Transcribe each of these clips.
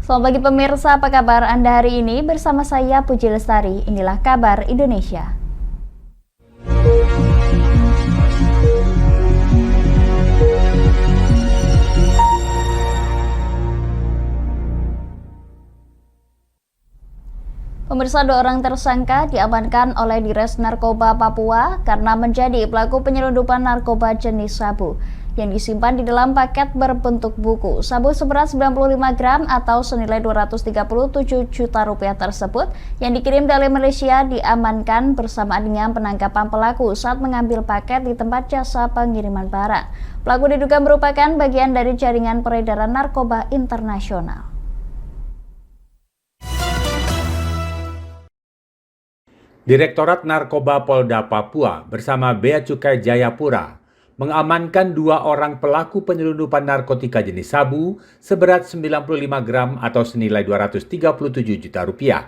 Selamat pagi pemirsa, apa kabar Anda hari ini? Bersama saya Puji Lestari, inilah kabar Indonesia. Pemirsa, 2 orang tersangka diamankan oleh Dires Narkoba Papua karena menjadi pelaku penyelundupan narkoba jenis sabu yang disimpan di dalam paket berbentuk buku. Sabu seberat 95 gram atau senilai 237 juta rupiah tersebut yang dikirim dari Malaysia diamankan bersamaan dengan penangkapan pelaku saat mengambil paket di tempat jasa pengiriman barang. Pelaku diduga merupakan bagian dari jaringan peredaran narkoba internasional. Direktorat Narkoba Polda Papua bersama Bea Cukai Jayapura mengamankan 2 orang pelaku penyelundupan narkotika jenis sabu seberat 95 gram atau senilai 237 juta rupiah.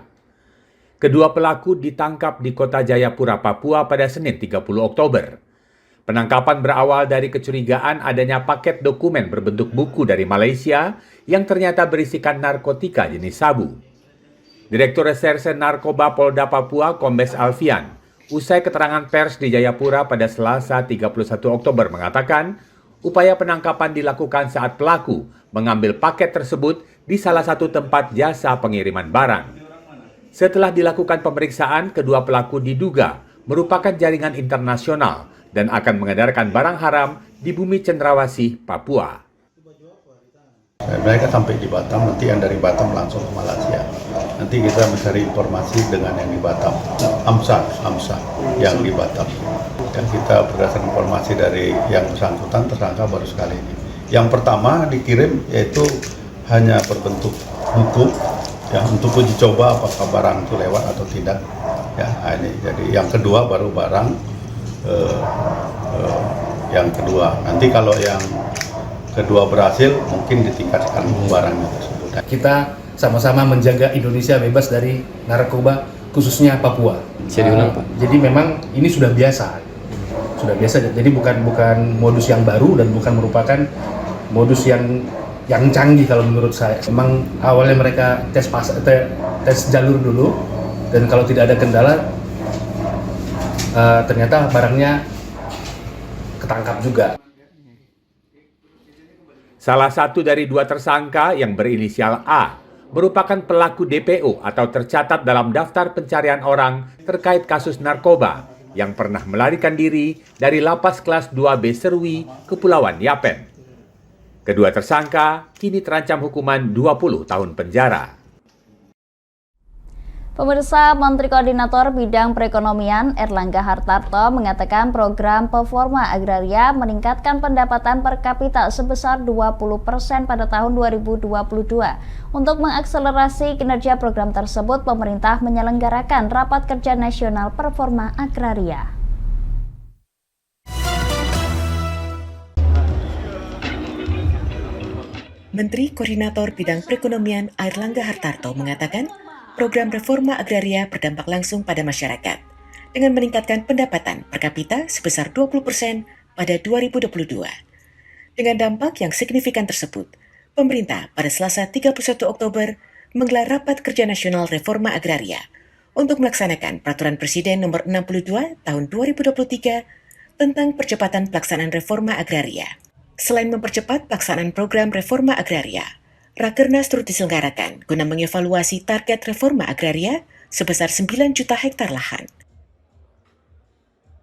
Kedua pelaku ditangkap di kota Jayapura, Papua pada Senin 30 Oktober. Penangkapan berawal dari kecurigaan adanya paket dokumen berbentuk buku dari Malaysia yang ternyata berisikan narkotika jenis sabu. Direktur Reserse Narkoba Polda Papua, Kombes Alfian, usai keterangan pers di Jayapura pada Selasa 31 Oktober mengatakan, upaya penangkapan dilakukan saat pelaku mengambil paket tersebut di salah satu tempat jasa pengiriman barang. Setelah dilakukan pemeriksaan, kedua pelaku diduga merupakan jaringan internasional dan akan mengedarkan barang haram di bumi Cendrawasih, Papua. Mereka sampai di Batam, nanti yang dari Batam langsung ke Malaysia. Nanti kita mencari informasi dengan yang di Batam, AMSA yang di Batam. Dan kita berdasarkan informasi dari yang bersangkutan, tersangka baru sekali ini. Yang pertama dikirim yaitu hanya berbentuk buku, ya, untuk uji coba apakah barang itu lewat atau tidak. Ya, ini. Jadi yang kedua baru barang, yang kedua. Nanti kalau yang kedua berhasil, mungkin ditingkatkan barangnya tersebut. Kita sama-sama menjaga Indonesia bebas dari narkoba, khususnya Papua. Jadi memang ini sudah biasa. Jadi bukan modus yang baru dan bukan merupakan modus yang canggih kalau menurut saya. Memang awalnya mereka tes jalur dulu, dan kalau tidak ada kendala, ternyata barangnya ketangkap juga. Salah satu dari 2 tersangka yang berinisial A merupakan pelaku DPO atau tercatat dalam daftar pencarian orang terkait kasus narkoba yang pernah melarikan diri dari lapas kelas 2B Serwi, Kepulauan Yapen. Kedua tersangka kini terancam hukuman 20 tahun penjara. Pemirsa, Menteri Koordinator Bidang Perekonomian Erlangga Hartarto mengatakan program Performa Agraria meningkatkan pendapatan per kapita sebesar 20% pada tahun 2022. Untuk mengakselerasi kinerja program tersebut, pemerintah menyelenggarakan Rapat Kerja Nasional Performa Agraria. Menteri Koordinator Bidang Perekonomian Erlangga Hartarto mengatakan, program reforma agraria berdampak langsung pada masyarakat dengan meningkatkan pendapatan per kapita sebesar 20% pada 2022. Dengan dampak yang signifikan tersebut, pemerintah pada Selasa 31 Oktober menggelar Rapat Kerja Nasional Reforma Agraria untuk melaksanakan Peraturan Presiden Nomor 62 Tahun 2023 tentang percepatan pelaksanaan reforma agraria. Selain mempercepat pelaksanaan program reforma agraria, Rakernas turut diselenggarakan guna mengevaluasi target reforma agraria sebesar 9 juta hektar lahan.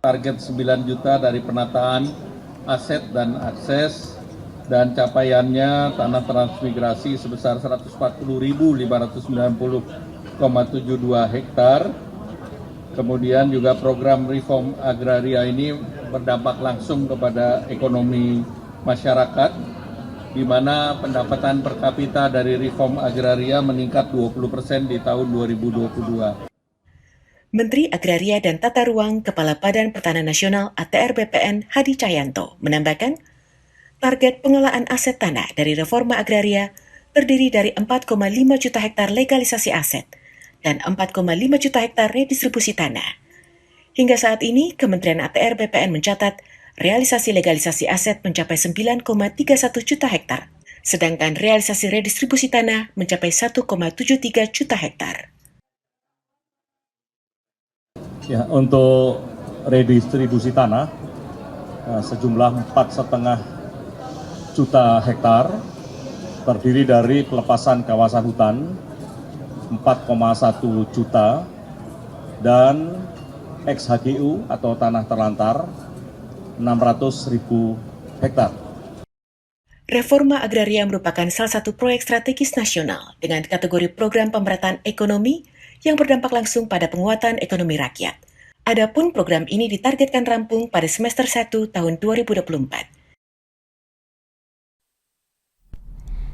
Target 9 juta dari penataan aset dan akses dan capaiannya tanah transmigrasi sebesar 140.590,72 hektar. Kemudian juga program reform agraria ini berdampak langsung kepada ekonomi masyarakat, di mana pendapatan per kapita dari reform agraria meningkat 20% di tahun 2022. Menteri Agraria dan Tata Ruang Kepala Badan Pertanahan Nasional ATR BPN Hadi Cahyanto menambahkan, target pengelolaan aset tanah dari reforma agraria terdiri dari 4,5 juta hektar legalisasi aset dan 4,5 juta hektar redistribusi tanah. Hingga saat ini, Kementerian ATR BPN mencatat realisasi legalisasi aset mencapai 9,31 juta hektar, sedangkan realisasi redistribusi tanah mencapai 1,73 juta hektar. Ya, untuk redistribusi tanah sejumlah 4,5 juta hektar terdiri dari pelepasan kawasan hutan 4,1 juta dan ex-HGU atau tanah terlantar 600.000 hektar. Reforma agraria merupakan salah satu proyek strategis nasional dengan kategori program pemerataan ekonomi yang berdampak langsung pada penguatan ekonomi rakyat. Adapun program ini ditargetkan rampung pada semester 1 tahun 2024.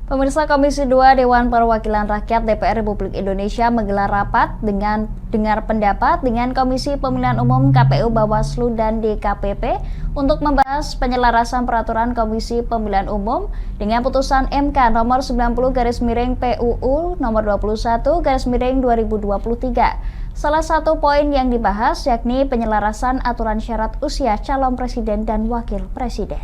Pemirsa, Komisi 2 Dewan Perwakilan Rakyat DPR Republik Indonesia menggelar rapat dengan dengar pendapat dengan Komisi Pemilihan Umum KPU, Bawaslu, dan DKPP untuk membahas penyelarasan peraturan Komisi Pemilihan Umum dengan putusan MK nomor 90/PUU nomor 21/2023. Salah satu poin yang dibahas yakni penyelarasan aturan syarat usia calon presiden dan wakil presiden.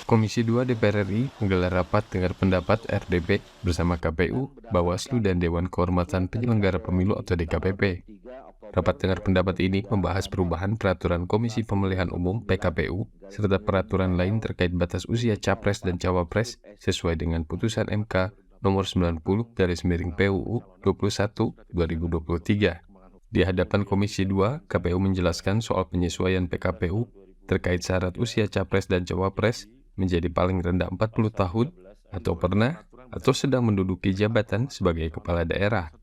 Komisi 2 DPR RI menggelar rapat dengar pendapat RDP bersama KPU, Bawaslu, dan Dewan Kehormatan Penyelenggara Pemilu atau DKPP. Rapat dengar pendapat ini membahas perubahan peraturan Komisi Pemilihan Umum (PKPU) serta peraturan lain terkait batas usia capres dan cawapres sesuai dengan putusan MK nomor 90/PUU 21/2023. Di hadapan Komisi 2, KPU menjelaskan soal penyesuaian PKPU terkait syarat usia capres dan cawapres menjadi paling rendah 40 tahun atau pernah atau sedang menduduki jabatan sebagai kepala daerah.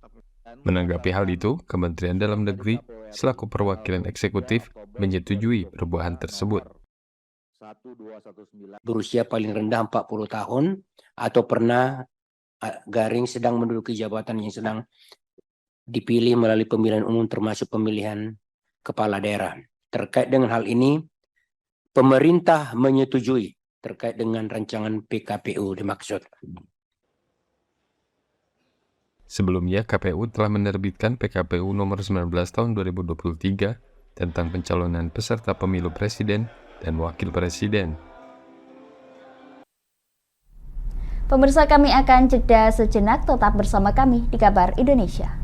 Menanggapi hal itu, Kementerian Dalam Negeri selaku perwakilan eksekutif menyetujui perubahan tersebut. Berusia paling rendah 40 tahun atau pernah sedang menduduki jabatan yang sedang dipilih melalui pemilihan umum termasuk pemilihan kepala daerah. Terkait dengan hal ini, pemerintah menyetujui terkait dengan rancangan PKPU dimaksud. Sebelumnya, KPU telah menerbitkan PKPU nomor 19 tahun 2023 tentang pencalonan peserta pemilu presiden dan wakil presiden. Pemirsa, kami akan jeda sejenak, tetap bersama kami di Kabar Indonesia.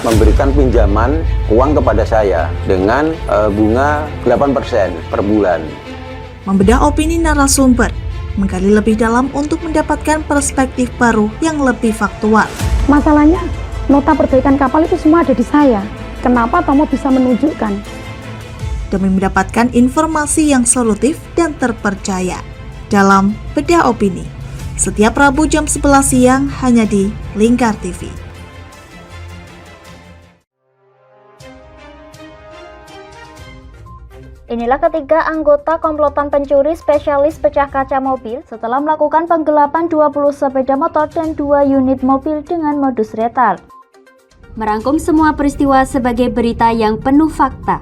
Memberikan pinjaman uang kepada saya dengan bunga 8% per bulan. Membedah opini narasumber, menggali lebih dalam untuk mendapatkan perspektif baru yang lebih faktual. Masalahnya, nota perbaikan kapal itu semua ada di saya. Kenapa Tomo bisa menunjukkan? Demi mendapatkan informasi yang solutif dan terpercaya dalam Bedah Opini. Setiap Rabu jam 11 siang hanya di Lingkar TV. Inilah ketiga anggota komplotan pencuri spesialis pecah kaca mobil setelah melakukan penggelapan 20 sepeda motor dan 2 unit mobil dengan modus retal. Merangkum semua peristiwa sebagai berita yang penuh fakta.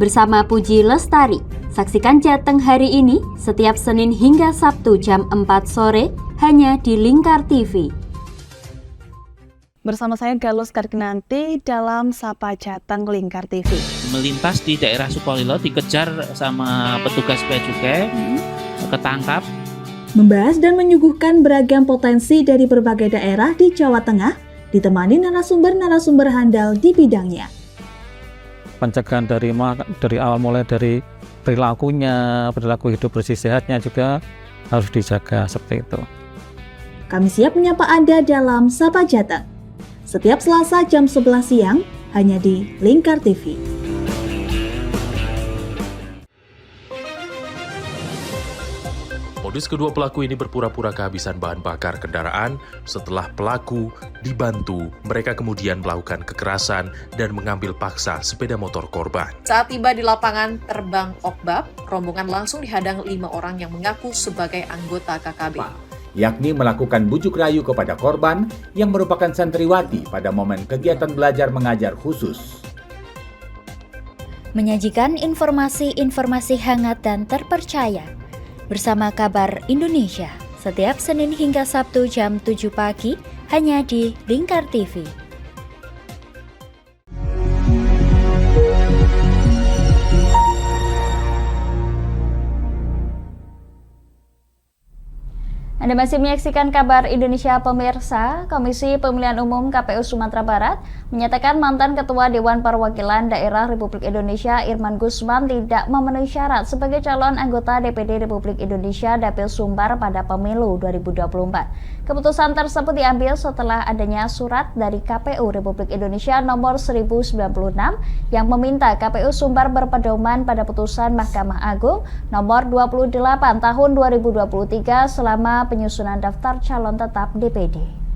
Bersama Puji Lestari, saksikan Jateng hari ini setiap Senin hingga Sabtu jam 4 sore hanya di Lingkar TV. Bersama saya Galus Karginanti dalam Sapa Jateng Lingkar TV. Melintas di daerah Sukolilo dikejar sama petugas bea cukai, ketangkap. Membahas dan menyuguhkan beragam potensi dari berbagai daerah di Jawa Tengah, ditemani narasumber-narasumber handal di bidangnya. Pencegahan dari awal mulai dari perilaku hidup bersih sehatnya juga harus dijaga seperti itu. Kami siap menyapa Anda dalam Sapa Jateng. Setiap Selasa jam 11 siang hanya di Lingkar TV. Modus kedua pelaku ini berpura-pura kehabisan bahan bakar kendaraan. Setelah pelaku dibantu, mereka kemudian melakukan kekerasan dan mengambil paksa sepeda motor korban. Saat tiba di lapangan terbang Okbab, rombongan langsung dihadang 5 orang yang mengaku sebagai anggota KKB. Yakni melakukan bujuk rayu kepada korban yang merupakan santriwati pada momen kegiatan belajar mengajar khusus. menyajikan informasi-informasi hangat dan terpercaya bersama Kabar Indonesia setiap Senin hingga Sabtu jam 7 pagi hanya di Lingkar TV. Anda masih menyaksikan Kabar Indonesia pemirsa. Komisi Pemilihan Umum KPU Sumatera Barat menyatakan mantan Ketua Dewan Perwakilan Daerah Republik Indonesia Irman Gusman tidak memenuhi syarat sebagai calon anggota DPD Republik Indonesia Dapil Sumbar pada pemilu 2024. Keputusan tersebut diambil setelah adanya surat dari KPU Republik Indonesia nomor 1096 yang meminta KPU Sumbar berpedoman pada putusan Mahkamah Agung nomor 28 tahun 2023 selama penyusunan daftar calon tetap DPD.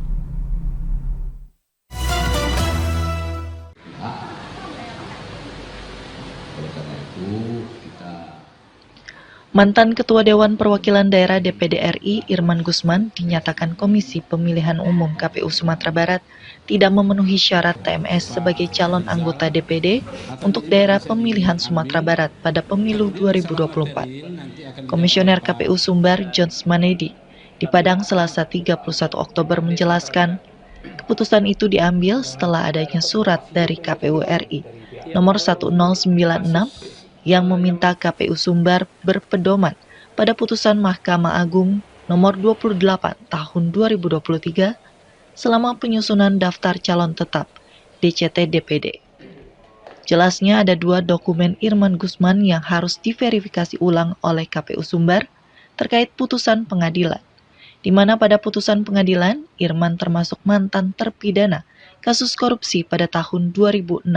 Mantan Ketua Dewan Perwakilan Daerah DPD RI Irman Gusman dinyatakan Komisi Pemilihan Umum KPU Sumatera Barat tidak memenuhi syarat TMS sebagai calon anggota DPD untuk daerah pemilihan Sumatera Barat pada pemilu 2024. Komisioner KPU Sumbar Jones Manedi di Padang Selasa 31 Oktober menjelaskan, keputusan itu diambil setelah adanya surat dari KPU RI nomor 1096 yang meminta KPU Sumbar berpedoman pada putusan Mahkamah Agung nomor 28 tahun 2023 selama penyusunan daftar calon tetap DCT DPD. Jelasnya ada 2 dokumen Irman Gusman yang harus diverifikasi ulang oleh KPU Sumbar terkait putusan pengadilan, di mana pada putusan pengadilan Irman termasuk mantan terpidana kasus korupsi pada tahun 2016.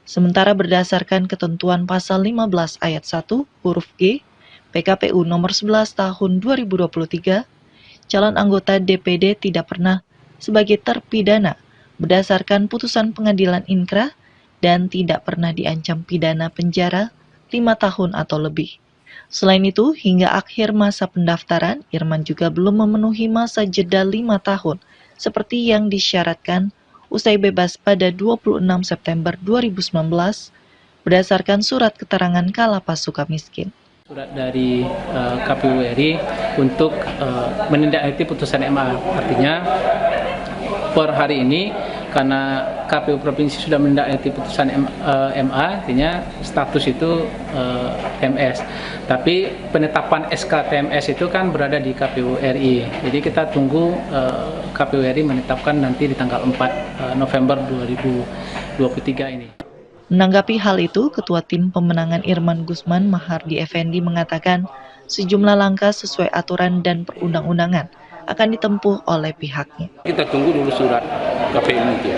Sementara berdasarkan ketentuan pasal 15 ayat 1 huruf G PKPU nomor 11 tahun 2023, calon anggota DPD tidak pernah sebagai terpidana berdasarkan putusan pengadilan inkrah dan tidak pernah diancam pidana penjara 5 tahun atau lebih. Selain itu, hingga akhir masa pendaftaran, Irman juga belum memenuhi masa jeda 5 tahun seperti yang disyaratkan usai bebas pada 26 September 2019 berdasarkan surat keterangan Kalapas Sukamiskin. Surat dari KPU RI untuk menindaklanjuti putusan MA, artinya per hari ini karena KPU Provinsi sudah menindaklanjuti putusan MA, artinya status itu TMS. Tapi penetapan SK TMS itu kan berada di KPU RI. Jadi kita tunggu KPU RI menetapkan nanti di tanggal 4 November 2023 ini. Menanggapi hal itu, Ketua Tim Pemenangan Irman Gusman Mahardi Effendi mengatakan sejumlah langkah sesuai aturan dan perundang-undangan akan ditempuh oleh pihaknya. Kita tunggu dulu surat KPU itu,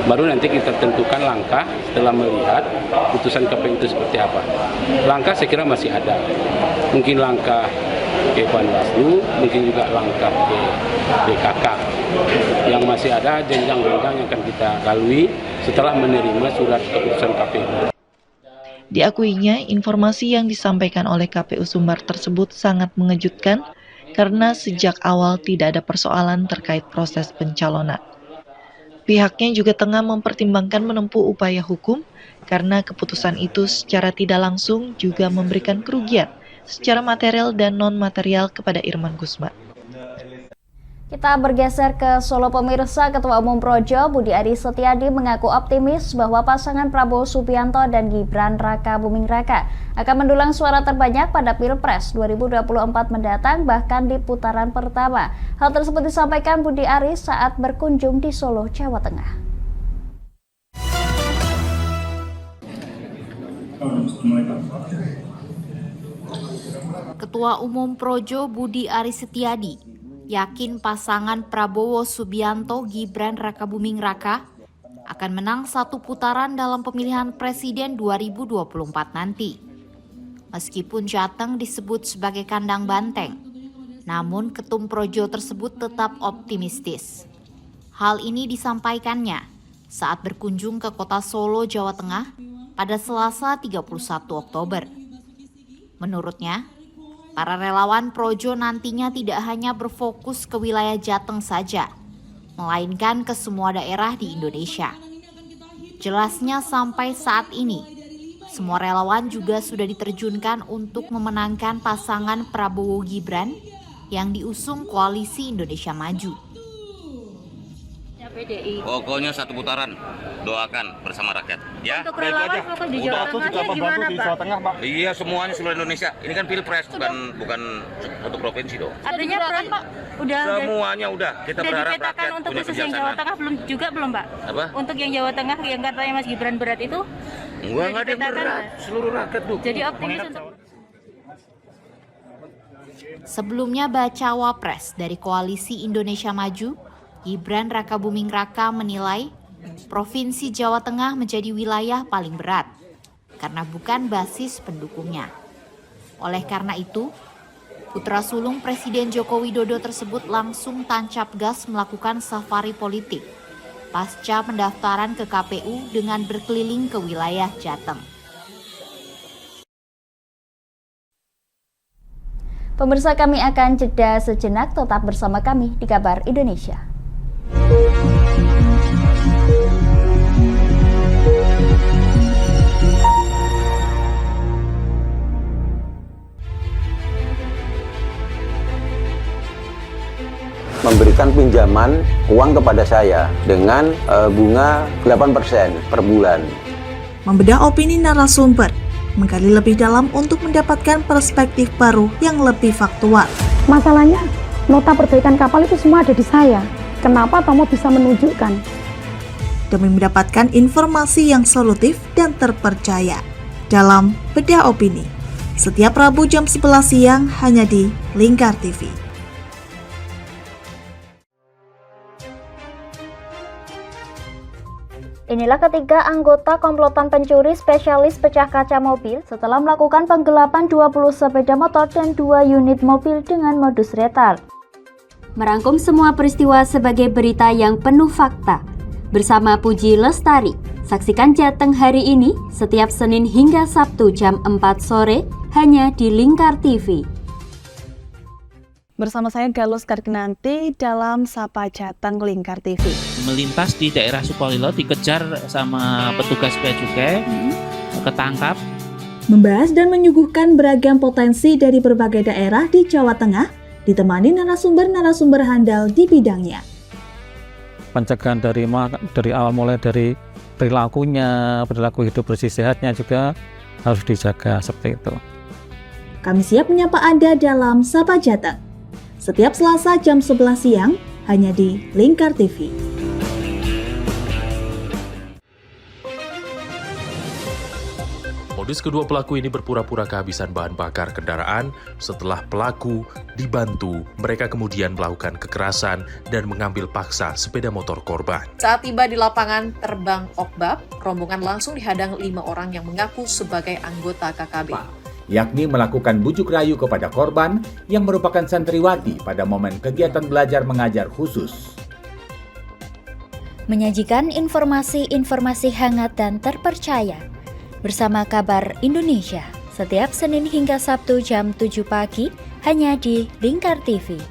baru nanti kita tentukan langkah setelah melihat putusan KPU itu seperti apa. Langkah saya kira masih ada, mungkin langkah ke Panwaslu, mungkin juga langkah ke DKK. Yang masih ada jenjang-jenjang yang akan kita lalui setelah menerima surat keputusan KPU. Diakuinya, informasi yang disampaikan oleh KPU Sumbar tersebut sangat mengejutkan karena sejak awal tidak ada persoalan terkait proses pencalonan. Pihaknya juga tengah mempertimbangkan menempuh upaya hukum karena keputusan itu secara tidak langsung juga memberikan kerugian secara material dan non-material kepada Irman Gusman. Kita bergeser ke Solo pemirsa. Ketua Umum Projo Budi Aris Setiadi mengaku optimis bahwa pasangan Prabowo Subianto dan Gibran Raka Buming Raka akan mendulang suara terbanyak pada Pilpres 2024 mendatang, bahkan di putaran pertama. Hal tersebut disampaikan Budi Aris saat berkunjung di Solo, Jawa Tengah. Ketua Umum Projo Budi Aris Setiadi yakin pasangan Prabowo Subianto Gibran Raka Buming Raka akan menang satu putaran dalam pemilihan presiden 2024 nanti. Meskipun Jateng disebut sebagai kandang banteng, namun Ketum Projo tersebut tetap optimistis. Hal ini disampaikannya saat berkunjung ke kota Solo, Jawa Tengah pada Selasa 31 Oktober. Menurutnya, para relawan Projo nantinya tidak hanya berfokus ke wilayah Jateng saja, melainkan ke semua daerah di Indonesia. Jelasnya sampai saat ini, Semua relawan juga sudah diterjunkan untuk memenangkan pasangan Prabowo Gibran yang diusung Koalisi Indonesia Maju. Pokoknya satu putaran, doakan bersama rakyat. Ya. Untuk relawan fokus di Jawa Tengah gimana, Pak? Iya, semuanya seluruh Indonesia. Ini kan pilpres, bukan satu provinsi dong. Artinya Pak, semuanya udah. Kita berharap rakyat untuk punya khusus yang Jawa Tengah belum, Pak? Apa? Untuk yang Jawa Tengah yang katanya Mas Gibran berat itu? Enggak ada yang berat. Seluruh rakyat dukung. Jadi optimis untuk Sebelumnya Bacawa Pres dari Koalisi Indonesia Maju, Gibran Rakabuming Raka menilai Provinsi Jawa Tengah menjadi wilayah paling berat karena bukan basis pendukungnya. Oleh karena itu, putra sulung Presiden Joko Widodo tersebut langsung tancap gas melakukan safari politik pasca pendaftaran ke KPU dengan berkeliling ke wilayah Jateng. Pemirsa, kami akan jeda sejenak, tetap bersama kami di Kabar Indonesia. Memberikan pinjaman uang kepada saya dengan bunga 8% per bulan. Membedah opini narasumber, menggali lebih dalam untuk mendapatkan perspektif baru yang lebih faktual. Masalahnya, nota perbaikan kapal itu semua ada di saya. Kenapa Tomo bisa menunjukkan? Demi mendapatkan informasi yang solutif dan terpercaya dalam Bedah Opini. Setiap Rabu jam 11 siang hanya di Lingkar TV. Inilah ketiga anggota komplotan pencuri spesialis pecah kaca mobil setelah melakukan penggelapan 20 sepeda motor dan 2 unit mobil dengan modus retard. Merangkum semua peristiwa sebagai berita yang penuh fakta. Bersama Puji Lestari, saksikan Jateng hari ini setiap Senin hingga Sabtu jam 4 sore hanya di Lingkar TV. Bersama saya Galus Karginanti dalam Sapa Jateng Lingkar TV. Melintas di daerah Sukolilo dikejar sama petugas bea cukai, ketangkap. Membahas dan menyuguhkan beragam potensi dari berbagai daerah di Jawa Tengah, ditemani narasumber-narasumber handal di bidangnya. Pencegahan dari awal mulai dari perilakunya, perilaku hidup bersih sehatnya juga harus dijaga seperti itu. Kami siap menyapa Anda dalam Sapa Jateng. Setiap Selasa jam 11 siang hanya di Lingkar TV. Modus kedua pelaku ini berpura-pura kehabisan bahan bakar kendaraan. Setelah pelaku dibantu, mereka kemudian melakukan kekerasan dan mengambil paksa sepeda motor korban. Saat tiba di lapangan terbang Okbab, rombongan langsung dihadang 5 orang yang mengaku sebagai anggota KKB. Yakni melakukan bujuk rayu kepada korban yang merupakan santriwati pada momen kegiatan belajar mengajar khusus. Menyajikan informasi-informasi hangat dan terpercaya bersama Kabar Indonesia setiap Senin hingga Sabtu jam 7 pagi hanya di Lingkar TV.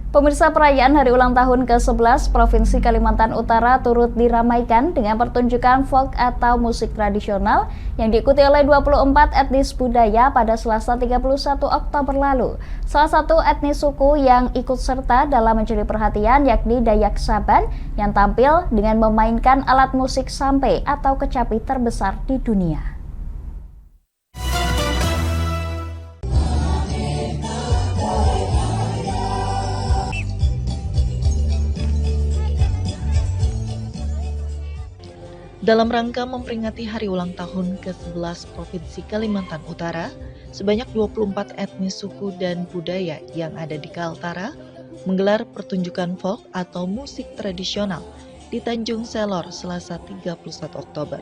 Pemirsa, perayaan Hari Ulang Tahun ke-11 Provinsi Kalimantan Utara turut diramaikan dengan pertunjukan folk atau musik tradisional yang diikuti oleh 24 etnis budaya pada Selasa 31 Oktober lalu. Salah satu etnis suku yang ikut serta dalam mencuri perhatian yakni Dayak Saban yang tampil dengan memainkan alat musik sampe atau kecapi terbesar di dunia. Dalam rangka memperingati Hari Ulang Tahun ke-11 Provinsi Kalimantan Utara, sebanyak 24 etnis suku dan budaya yang ada di Kaltara menggelar pertunjukan folk atau musik tradisional di Tanjung Selor Selasa 31 Oktober.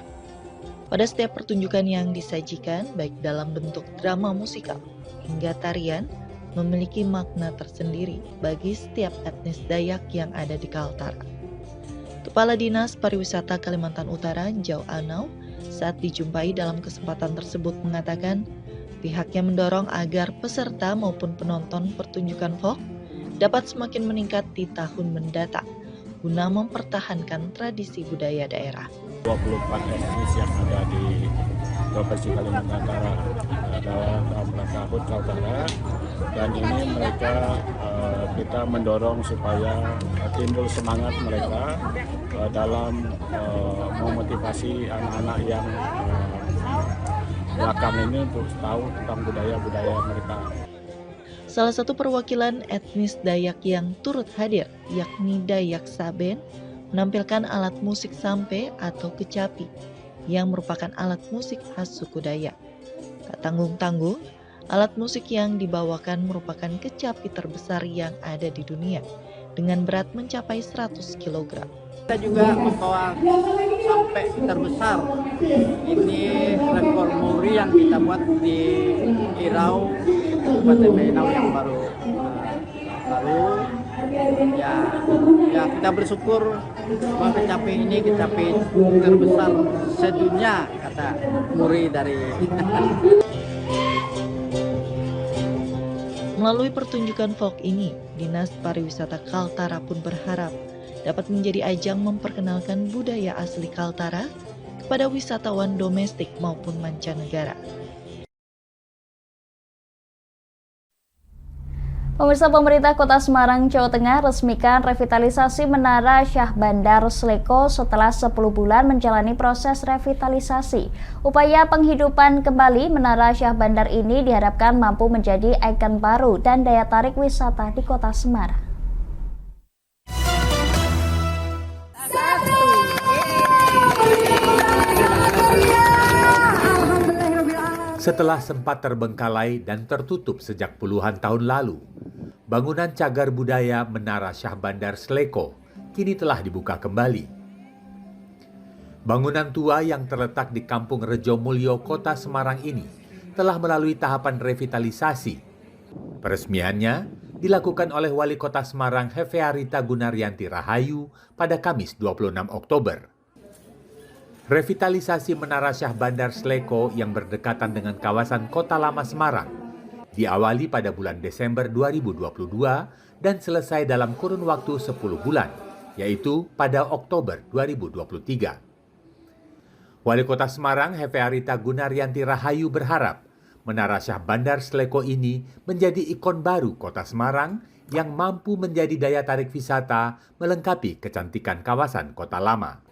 Pada setiap pertunjukan yang disajikan, baik dalam bentuk drama musikal hingga tarian, memiliki makna tersendiri bagi setiap etnis Dayak yang ada di Kaltara. Kepala Dinas Pariwisata Kalimantan Utara, Jau Anau, saat dijumpai dalam kesempatan tersebut mengatakan pihaknya mendorong agar peserta maupun penonton pertunjukan folk dapat semakin meningkat di tahun mendatang guna mempertahankan tradisi budaya daerah. 24 etnis yang ada di Provinsi Kalimantan Utara dalam rangka HUT Kaltara, dan ini mereka kita mendorong supaya timbul semangat mereka dalam memotivasi anak-anak yang belakang ini untuk tahu tentang budaya-budaya mereka. Salah satu perwakilan etnis Dayak yang turut hadir, yakni Dayak Saben, menampilkan alat musik sampe atau kecapi, yang merupakan alat musik khas suku Dayak. Tak tanggung-tanggung, alat musik yang dibawakan merupakan kecapi terbesar yang ada di dunia, dengan berat mencapai 100 kg. Kita juga membawa sampai terbesar. Ini rekor muri yang kita buat di Irau, Kabupaten Mainau yang baru ya kita bersyukur bahwa kecapi ini kecapi terbesar sedunia, kata muri dari. Melalui pertunjukan folk ini, Dinas Pariwisata Kaltara pun berharap dapat menjadi ajang memperkenalkan budaya asli Kaltara kepada wisatawan domestik maupun mancanegara. Pemirsa, pemerintah Kota Semarang, Jawa Tengah resmikan revitalisasi Menara Syah Bandar Sleko setelah 10 bulan menjalani proses revitalisasi. Upaya penghidupan kembali Menara Syah Bandar ini diharapkan mampu menjadi ikon baru dan daya tarik wisata di Kota Semarang. Setelah sempat terbengkalai dan tertutup sejak puluhan tahun lalu, bangunan cagar budaya Menara Syah Bandar Sleko kini telah dibuka kembali. Bangunan tua yang terletak di Kampung Rejomulyo, Kota Semarang ini telah melalui tahapan revitalisasi. Peresmiannya dilakukan oleh Wali Kota Semarang Hefearita Gunaryanti Rahayu pada Kamis 26 Oktober. Revitalisasi Menara Syah Bandar Sleko yang berdekatan dengan kawasan Kota Lama Semarang diawali pada bulan Desember 2022 dan selesai dalam kurun waktu 10 bulan, yaitu pada Oktober 2023. Wali Kota Semarang Hefearita Gunaryanti Rahayu berharap Menara Syah Bandar Sleko ini menjadi ikon baru Kota Semarang yang mampu menjadi daya tarik wisata melengkapi kecantikan kawasan Kota Lama.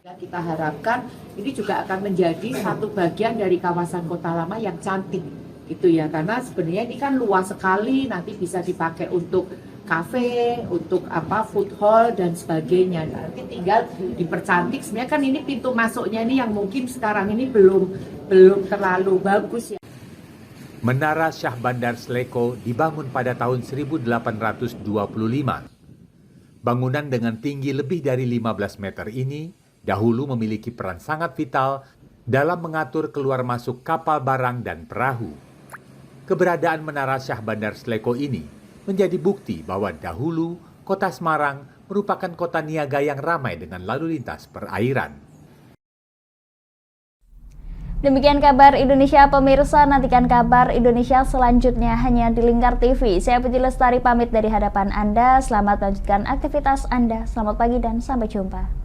Kita harapkan ini juga akan menjadi satu bagian dari kawasan Kota Lama yang cantik, gitu ya, karena sebenarnya ini kan luas sekali, nanti bisa dipakai untuk kafe, untuk food hall dan sebagainya. Nanti tinggal dipercantik. Sebenarnya kan ini pintu masuknya ini yang mungkin sekarang ini belum terlalu bagus ya. Menara Syah Bandar Sleko dibangun pada tahun 1825. Bangunan dengan tinggi lebih dari 15 meter ini dahulu memiliki peran sangat vital dalam mengatur keluar masuk kapal barang dan perahu. Keberadaan Menara Syah Bandar Sleko ini menjadi bukti bahwa dahulu Kota Semarang merupakan kota niaga yang ramai dengan lalu lintas perairan. Demikian kabar Indonesia, pemirsa. Nantikan kabar Indonesia selanjutnya hanya di Lingkar TV. Saya Puji Lestari pamit dari hadapan Anda. Selamat melanjutkan aktivitas Anda. Selamat pagi dan sampai jumpa.